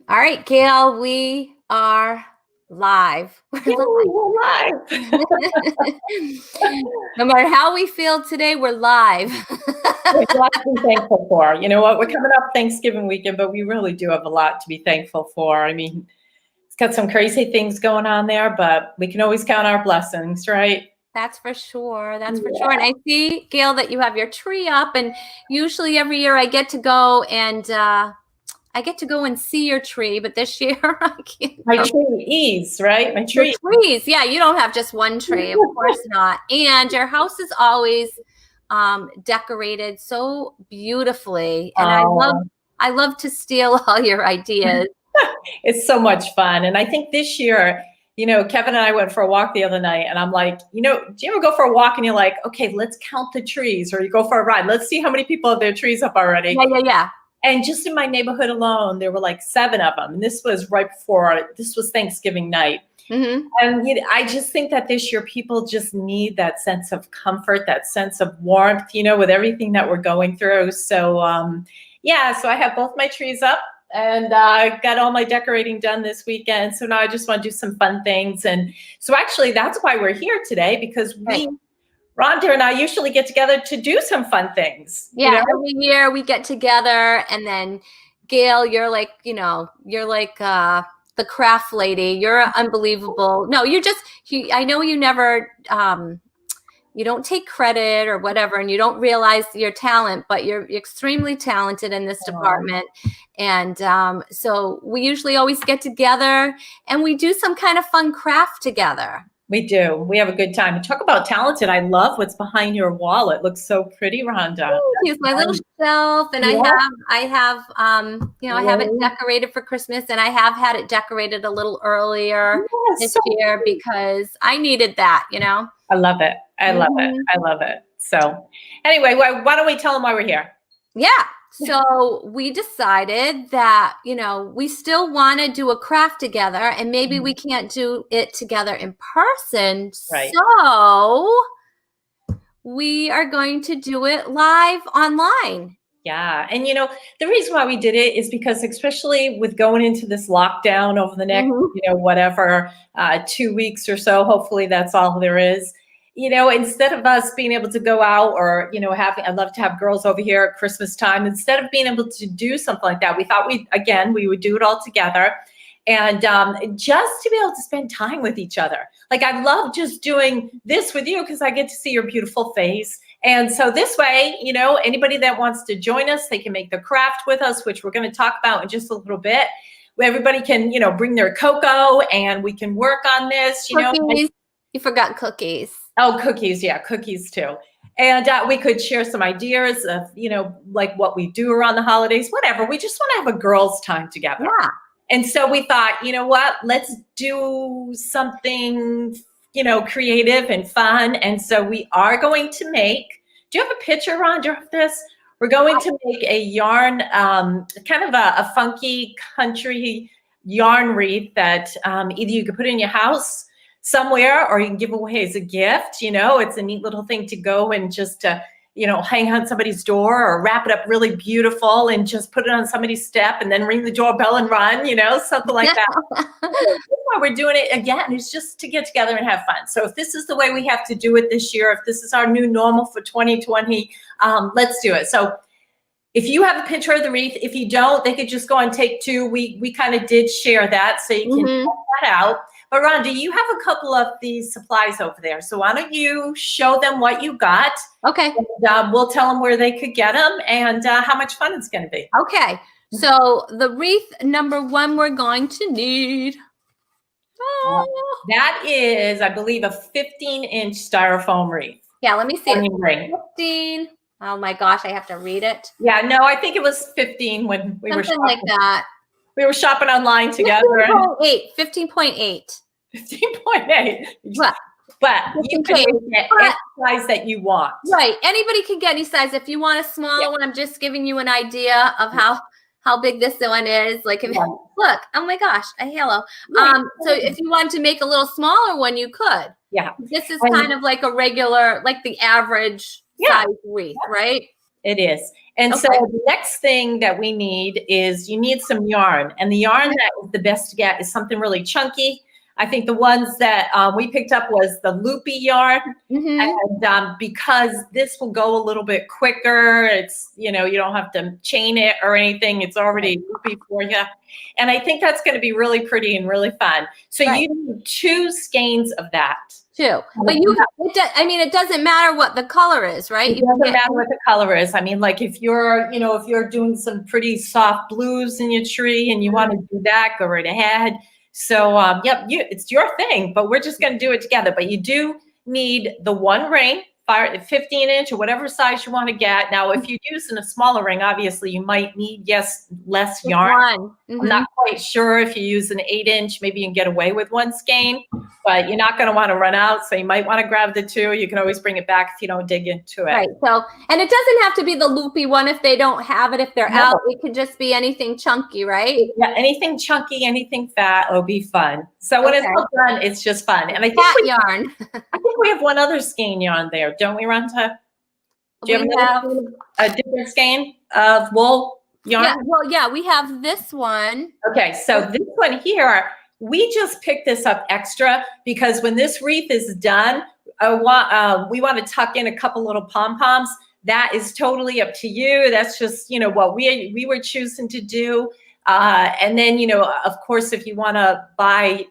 All right, Gail, we are live. We're Yay, we're live. No matter how we feel today, we're live. There's a lot to be thankful for. You know what? We're coming up Thanksgiving weekend, but we really do have a lot to be thankful for. I mean, it's got some crazy things going on there, but we can always count our blessings, right? That's for sure. That's for sure. And I see, Gail, that you have your tree up. And usually every year I get to go and see your tree. But this year I can't. My trees, right? My Your tree. trees. Yeah, you don't have just one tree. Of course not. And your house is always decorated so beautifully. And I love to steal all your ideas. It's so much fun. And I think this year, Kevin and I went for a walk the other night, and I'm like, do you ever go for a walk and you're like, okay, let's count the trees, or you go for a ride, let's see how many people have their trees up already. Yeah. And just in my neighborhood alone, there were like 7 of them. And this was this was Thanksgiving night. Mm-hmm. And I just think that this year people just need that sense of comfort, that sense of warmth, with everything that we're going through. So, so I have both my trees up. And I got all my decorating done this weekend. So now I just want to do some fun things. And so actually that's why we're here today, because Rhonda and I usually get together to do some fun things. Yeah, every year we get together, and then Gail, you're like the craft lady. You're unbelievable. No, I know you never you don't take credit or whatever, and you don't realize your talent, but you're extremely talented in this department. And so we usually always get together and we do some kind of fun craft together. We do. We have a good time. And talk about talented. I love what's behind your wall. It looks so pretty, Rhonda. Here's my little shelf, and I have it decorated for Christmas, and I have had it decorated a little earlier this year because I needed that, I love it. I love it. I love it. So anyway, why don't we tell them why we're here? Yeah. So we decided that, we still want to do a craft together, and maybe we can't do it together in person. Right. So we are going to do it live online. Yeah. And, the reason why we did it is because, especially with going into this lockdown over the next, 2 weeks or so, hopefully that's all there is. Instead of us being able to go out or, I'd love to have girls over here at Christmas time, instead of being able to do something like that, we thought we would do it all together. And just to be able to spend time with each other. Like, I love just doing this with you because I get to see your beautiful face. And so this way, anybody that wants to join us, they can make the craft with us, which we're going to talk about in just a little bit. Everybody can, bring their cocoa and we can work on this, Cookies. You forgot cookies. Oh, cookies. Yeah, cookies too. And we could share some ideas of, like what we do around the holidays, whatever. We just want to have a girls' time together. Yeah. And so we thought, let's do something, creative and fun. And so we are going to do you have a picture, Rhonda, of this? We're going to make a yarn, kind of a funky country yarn wreath that either you could put in your house somewhere or you can give away as a gift. It's a neat little thing to go and just hang on somebody's door or wrap it up really beautiful and just put it on somebody's step and then ring the doorbell and run, something like that. That's why we're doing it again, is just to get together and have fun. So if this is the way we have to do it this year, if this is our new normal for 2020, let's do it. So if you have a picture of the wreath, if you don't, they could just go on Take Two. We kind of did share that, so you can check that out. But Rhonda, you have a couple of these supplies over there. So why don't you show them what you got? Okay. And, we'll tell them where they could get them and how much fun it's going to be. Okay. So the wreath number 1 we're going to need. That is, I believe, a 15-inch styrofoam wreath. Yeah, let me see. 15. Oh my gosh, I have to read it. Yeah, no, I think it was 15 when we were shopping. Something like that. We were shopping online together. 15.8. 15.8. What? But you can get any size that you want. Right. Anybody can get any size. If you want a smaller one, I'm just giving you an idea of how big this one is. Like, look, oh my gosh, a halo. So if you wanted to make a little smaller one, you could. Yeah. This is kind of like a regular, like the average size wreath, right? It is. And so Okay. the next thing that we need is you need some yarn. And the yarn that is the best to get is something really chunky. I think the ones that we picked up was the loopy yarn. Mm-hmm. And because this will go a little bit quicker, it's, you don't have to chain it or anything. It's already loopy for you. And I think that's going to be really pretty and really fun. So Right. you need 2 skeins of that. 2. But it doesn't matter what the color is, right? It doesn't matter what the color is. I mean, like if you're doing some pretty soft blues in your tree and you want to do that, go right ahead. So, it's your thing, but we're just going to do it together. But you do need the 1 ring, 15-inch or whatever size you want to get. Now, if you use in a smaller ring, obviously you might need, less yarn. Mm-hmm. I'm not quite sure if you use an 8-inch, maybe you can get away with 1 skein, but you're not going to want to run out. So you might want to grab the 2. You can always bring it back if you don't dig into it. Right. So, and it doesn't have to be the loopy one if they don't have it, if they're out. It could just be anything chunky, right? Yeah, anything chunky, anything fat, it'll be fun. So when it's all done, it's just fun. And I think yarn. I think we have 1 other skein yarn there, don't we, Rhonda? Do you have a different skein of wool yarn? Yeah, we have this one. Okay, so this one here, we just picked this up extra because when this wreath is done, we want to tuck in a couple little pom-poms. That is totally up to you. That's just, what we were choosing to do. And then, of course, if you want to buy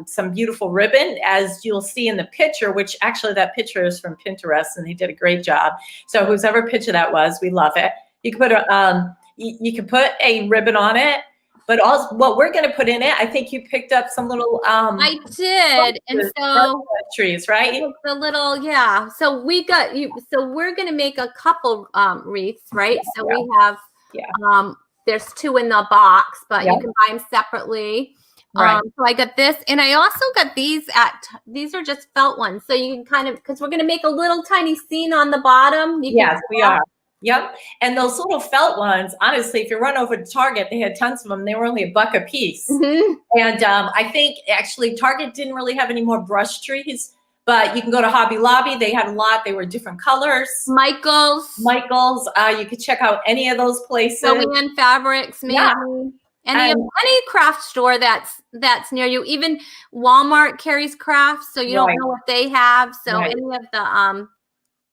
some beautiful ribbon, as you'll see in the picture, which actually that picture is from Pinterest and they did a great job. So whoever picture that was, we love it. You can put you can put a ribbon on it, but also what we're going to put in it, I think you picked up some little I did. And so trees, right? The little, So we got you. So we're going to make a couple wreaths, right? So we have there's 2 in the box, but you can buy them separately. Right. So I got this, and I also got these these are just felt ones. So you can kind of, because we're going to make a little tiny scene on the bottom. Yes, we are. Yep. And those little felt ones, honestly, if you run over to Target, they had tons of them. They were only $1 a piece. Mm-hmm. And I think actually Target didn't really have any more brush trees, but you can go to Hobby Lobby. They had a lot. They were different colors. Michael's. You could check out any of those places. Joann Fabrics, maybe. Yeah. Any craft store that's near you. Even Walmart carries crafts, so you don't know what they have. So any of the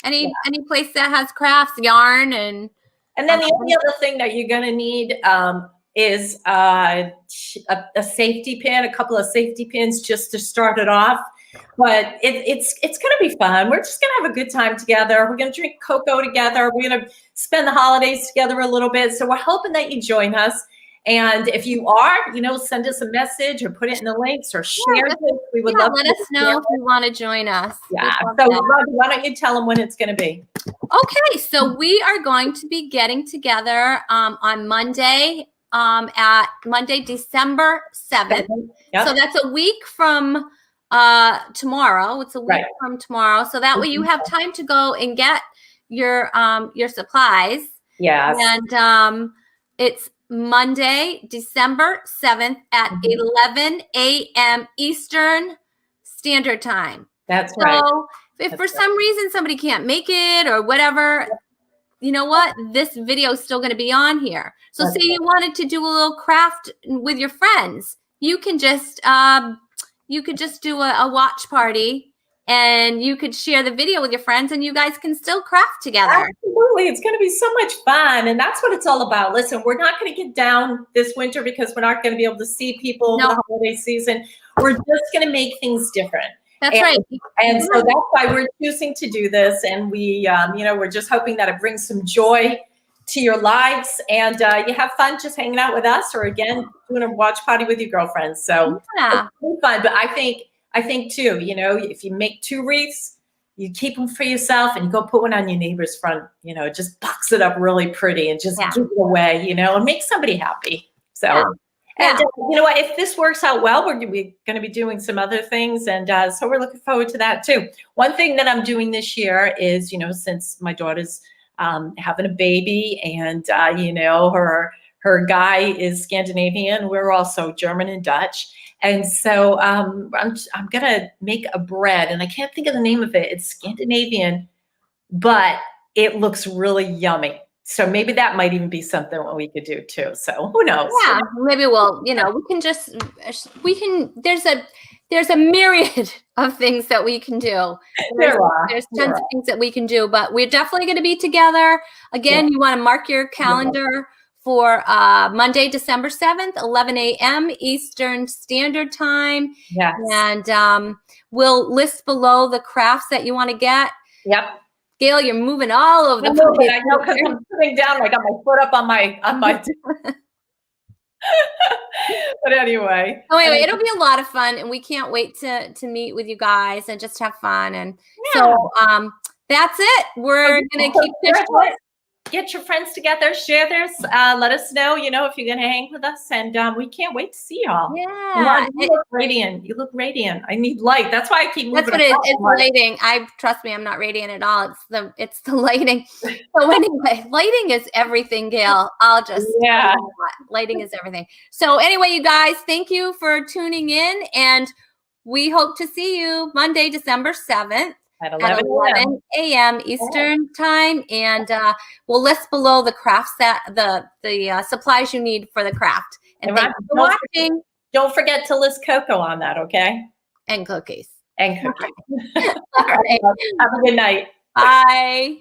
any place that has crafts, yarn, and then the only other thing that you're gonna need is a safety pin, a couple of safety pins just to start it off. But it's gonna be fun. We're just gonna have a good time together. We're gonna drink cocoa together. We're gonna spend the holidays together a little bit. So we're hoping that you join us. And if you are, send us a message or put it in the links or share this. We would love let us know if you want to join us. Yeah. So why don't you tell them when it's going to be? Okay. So we are going to be getting together on Monday, at Monday, December 7th. Yep. So that's a week from tomorrow. It's a week from tomorrow. So that way you have time to go and get your supplies. Yes. And it's Monday, December 7th at 11 a.m. Eastern Standard Time. That's right. So if for some reason somebody can't make it or whatever, you know what? This video is still going to be on here. So say you wanted to do a little craft with your friends, you can just do a watch party. And you could share the video with your friends and you guys can still craft together. Absolutely. It's going to be so much fun. And that's what it's all about. Listen, we're not going to get down this winter because we're not going to be able to see people in the holiday season. We're just going to make things different. That's right. And so that's why we're choosing to do this. And we, we're just hoping that it brings some joy to your lives and you have fun just hanging out with us or again, doing a watch party with your girlfriends. So it's really fun. But I think too, if you make 2 wreaths, you keep them for yourself and you go put one on your neighbor's front, just box it up really pretty and just give it away, and make somebody happy. So, and you know what, if this works out well, we're going to be doing some other things. And so we're looking forward to that too. One thing that I'm doing this year is, since my daughter's having a baby and, her guy is Scandinavian, we're also German and Dutch. And so I'm going to make a bread, and I can't think of the name of it. It's Scandinavian, but it looks really yummy. So maybe that might even be something what we could do too. So who knows? Yeah, maybe we'll, there's a myriad of things that we can do. There's tons of things that we can do, but we're definitely going to be together. Again, you want to mark your calendar for Monday, December 7th, 11 a.m. Eastern Standard Time. Yes. And we'll list below the crafts that you want to get. Yep. Gail, you're moving all over the place. I know, because I'm sitting down, I got my foot up on my but anyway. Oh, anyway, it'll be a lot of fun, and we can't wait to meet with you guys and just have fun. And so that's it. We're gonna keep this short. Get your friends together, share this, let us know, if you're gonna hang with us, and we can't wait to see y'all. Yeah. You look radiant. You look radiant. I need light. That's why I keep moving. That's what it is. It's lighting. Trust me, I'm not radiant at all. It's the lighting. So anyway, lighting is everything, Gail. Lighting is everything. So anyway, you guys, thank you for tuning in, and we hope to see you Monday, December 7th. At 11 a.m. Eastern Time, and we'll list below the crafts the supplies you need for the craft. And thanks for watching. Don't forget to list cocoa on that, okay? And cookies. And cookies. All right. Have a good night. Bye.